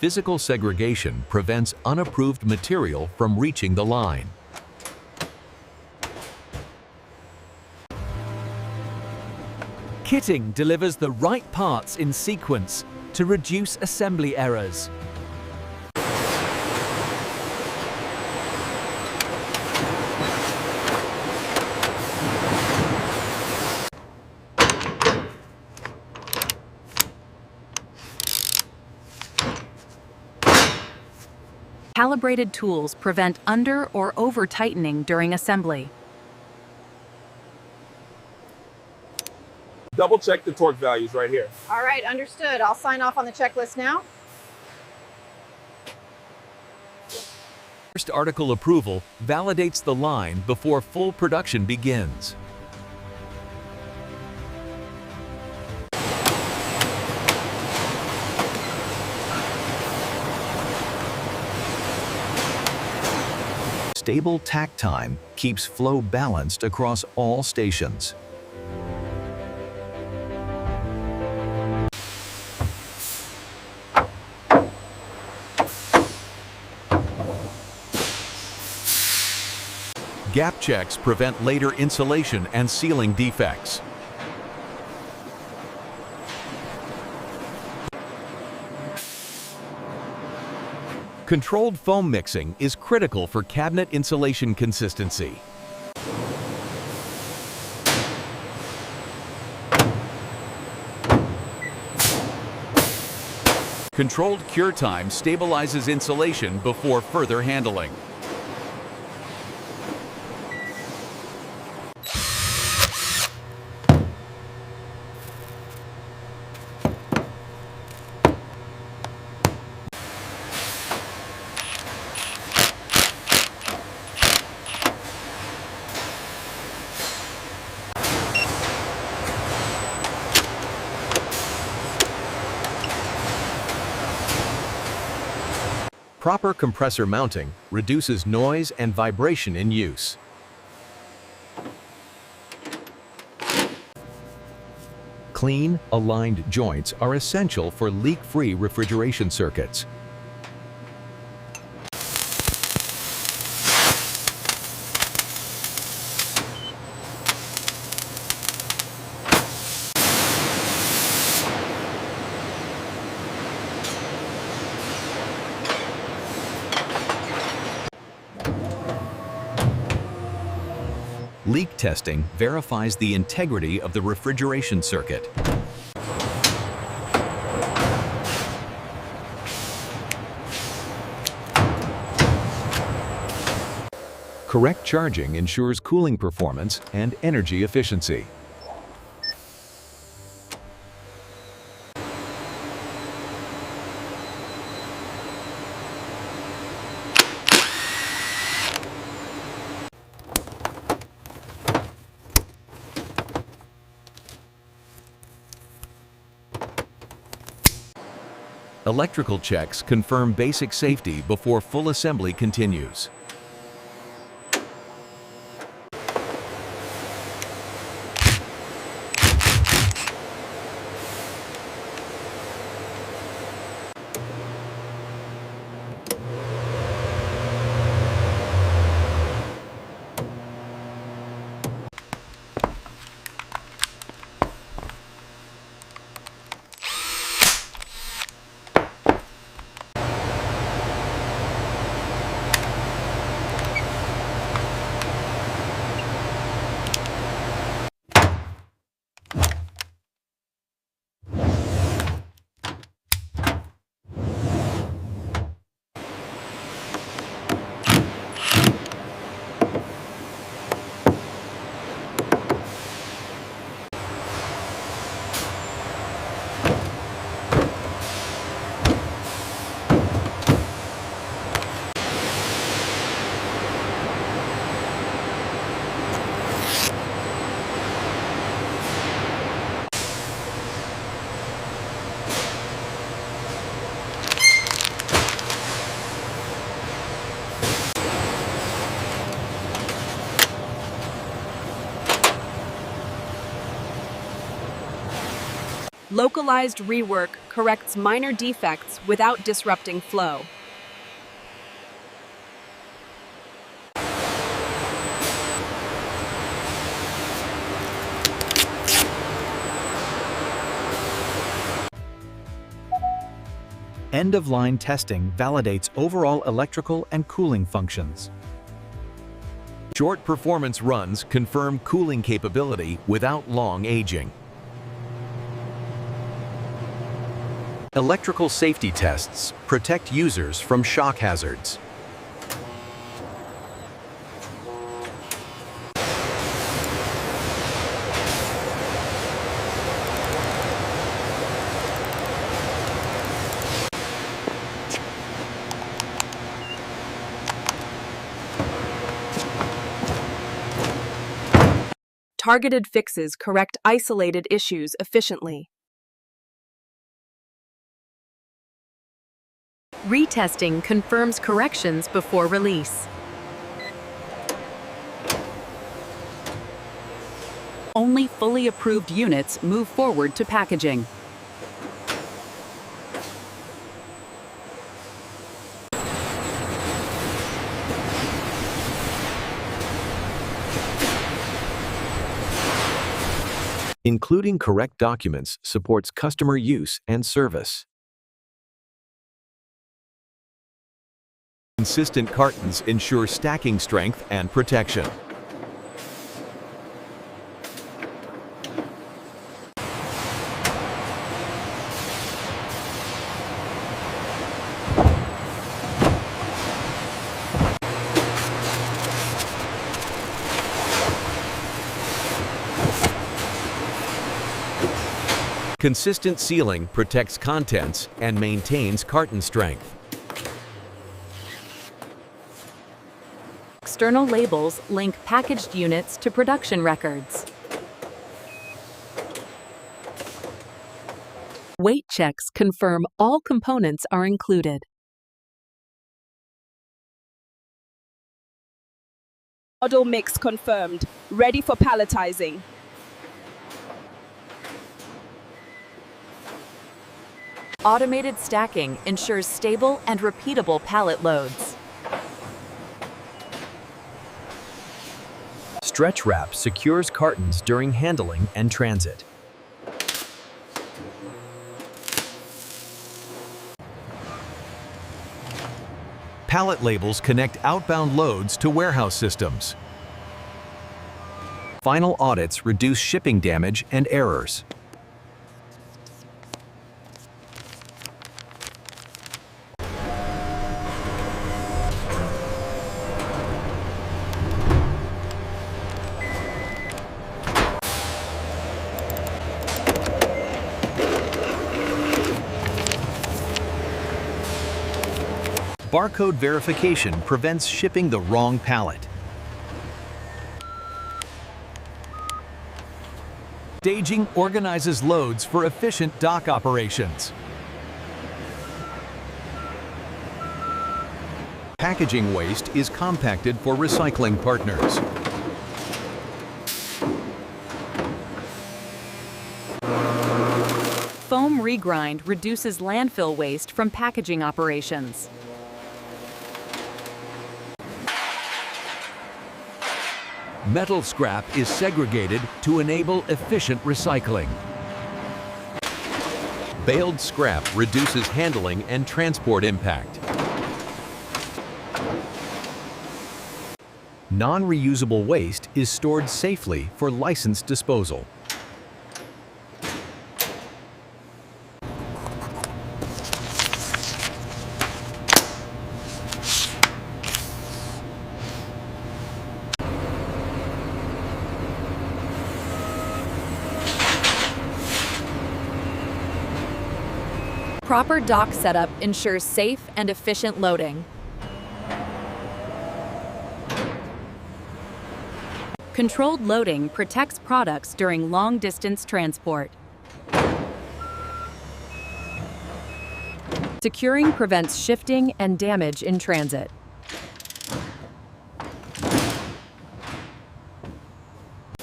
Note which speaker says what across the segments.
Speaker 1: physical segregation prevents unapproved material from reaching the line.
Speaker 2: Kitting delivers the right parts in sequence to reduce assembly errors.
Speaker 3: Calibrated tools prevent under or over tightening during assembly.
Speaker 4: Double check the torque values right here.
Speaker 5: All right, understood. I'll sign off on the checklist now.
Speaker 1: First article approval validates the line before full production begins. Stable takt time keeps flow balanced across all stations. Gap checks prevent later insulation and sealing defects. Controlled foam mixing is critical for cabinet insulation consistency. Controlled cure time stabilizes insulation before further handling. Proper compressor mounting reduces noise and vibration in use. Clean, aligned joints are essential for leak-free refrigeration circuits. Leak testing verifies the integrity of the refrigeration circuit. Correct charging ensures cooling performance and energy efficiency. Electrical checks confirm basic safety before full assembly continues.
Speaker 6: Localized rework corrects minor defects without disrupting flow.
Speaker 2: End-of-line testing validates overall electrical and cooling functions.
Speaker 7: Short performance runs confirm cooling capability without long aging.
Speaker 1: Electrical safety tests protect users from shock hazards.
Speaker 6: Targeted fixes correct isolated issues efficiently.
Speaker 3: Retesting confirms corrections before release. Only fully approved units move forward to packaging.
Speaker 1: Including correct documents supports customer use and service.
Speaker 7: Consistent cartons ensure stacking strength and protection. Consistent sealing protects contents and maintains carton strength.
Speaker 3: External labels link packaged units to production records. Weight checks confirm all components are included.
Speaker 6: Model mix confirmed, ready for palletizing.
Speaker 3: Automated stacking ensures stable and repeatable pallet loads.
Speaker 2: Stretch wrap secures cartons during handling and transit.
Speaker 7: Pallet labels connect outbound loads to warehouse systems.
Speaker 1: Final audits reduce shipping damage and errors. Barcode verification prevents shipping the wrong pallet.
Speaker 2: Staging organizes loads for efficient dock operations.
Speaker 1: Packaging waste is compacted for recycling partners.
Speaker 3: Foam regrind reduces landfill waste from packaging operations.
Speaker 7: Metal scrap is segregated to enable efficient recycling. Baled scrap reduces handling and transport impact.
Speaker 1: Non-reusable waste is stored safely for licensed disposal.
Speaker 3: Proper dock setup ensures safe and efficient loading. Controlled loading protects products during long-distance transport. Securing prevents shifting and damage in transit.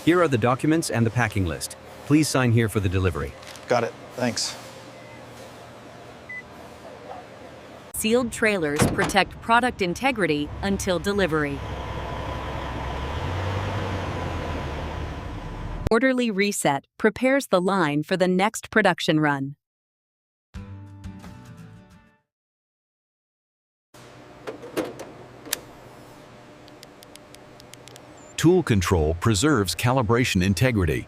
Speaker 8: Here are the documents and the packing list. Please sign here for the delivery.
Speaker 9: Got it.
Speaker 8: Thanks.
Speaker 3: Sealed trailers protect product integrity until delivery. Orderly reset prepares the line for the next production run.
Speaker 7: Tool control preserves calibration integrity.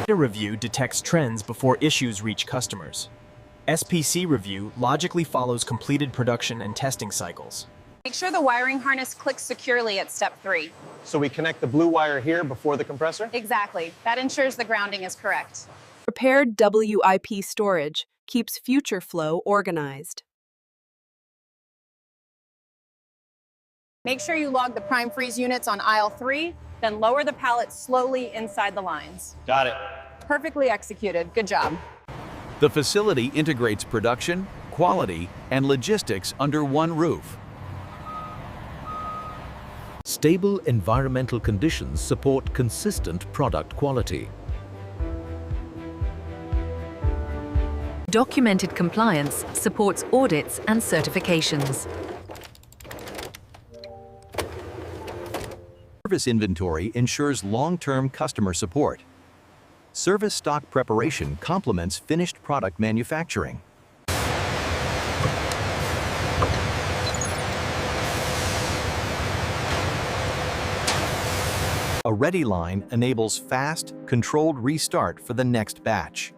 Speaker 9: Data review detects trends before issues reach customers. SPC review logically follows completed production and testing cycles.
Speaker 5: Make sure the wiring harness clicks securely at step 3.
Speaker 8: So we connect the blue wire here before the compressor?
Speaker 5: Exactly. That ensures the grounding is correct.
Speaker 6: Prepared WIP storage keeps future flow organized.
Speaker 5: Make sure you log the Prime Freeze units on aisle 3, then lower the pallet slowly inside the lines.
Speaker 8: Got it.
Speaker 5: Perfectly executed. Good job.
Speaker 7: The facility integrates production, quality, and logistics under one roof.
Speaker 10: Stable environmental conditions support consistent product quality.
Speaker 3: Documented compliance supports audits and certifications.
Speaker 1: Service inventory ensures long-term customer support. Service stock preparation complements finished product manufacturing. A ready line enables fast, controlled restart for the next batch.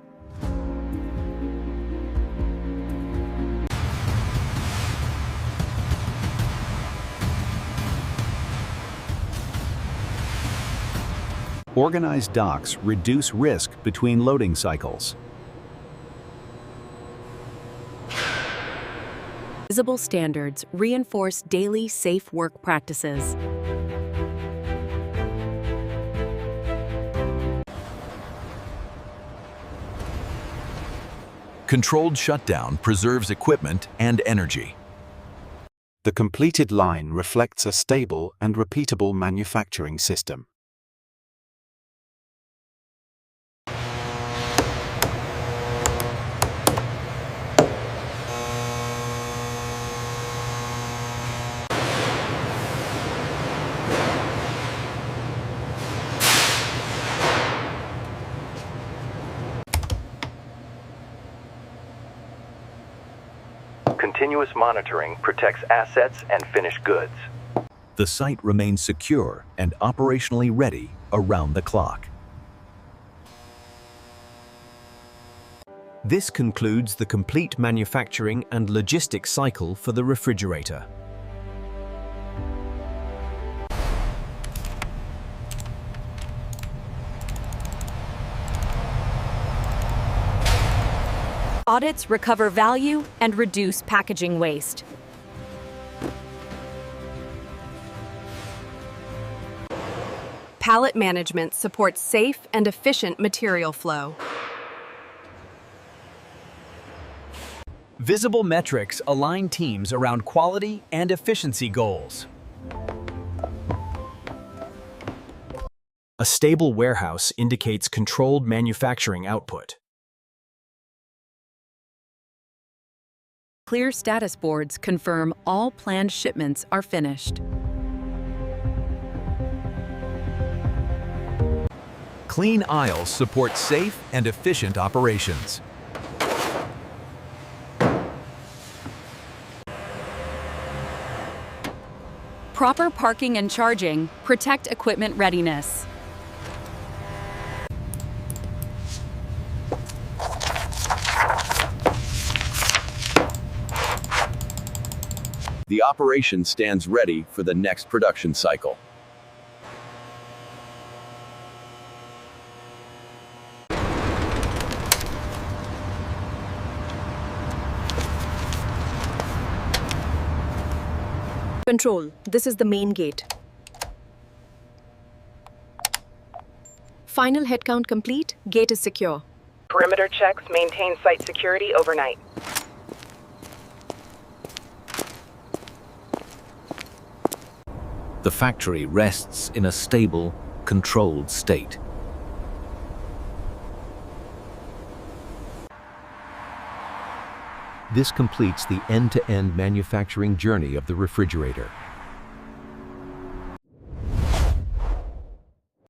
Speaker 1: Organized docks reduce risk between loading cycles.
Speaker 3: Visible standards reinforce daily safe work practices.
Speaker 7: Controlled shutdown preserves equipment and energy.
Speaker 11: The completed line reflects a stable and repeatable manufacturing system.
Speaker 12: Continuous monitoring protects assets and finished goods.
Speaker 1: The site remains secure and operationally ready around the clock.
Speaker 2: This concludes the complete manufacturing and logistics cycle for the refrigerator.
Speaker 3: Audits recover value and reduce packaging waste.
Speaker 6: Pallet management supports safe and efficient material flow.
Speaker 2: Visible metrics align teams around quality and efficiency goals. A stable warehouse indicates controlled manufacturing output.
Speaker 3: Clear status boards confirm all planned shipments are finished.
Speaker 7: Clean aisles support safe and efficient operations.
Speaker 3: Proper parking and charging protect equipment readiness.
Speaker 7: The operation stands ready for the next production cycle.
Speaker 6: Control, this is the main gate. Final head count complete, gate is secure.
Speaker 13: Perimeter checks maintain site security overnight.
Speaker 10: The factory rests in a stable, controlled state.
Speaker 1: This completes the end-to-end manufacturing journey of the refrigerator.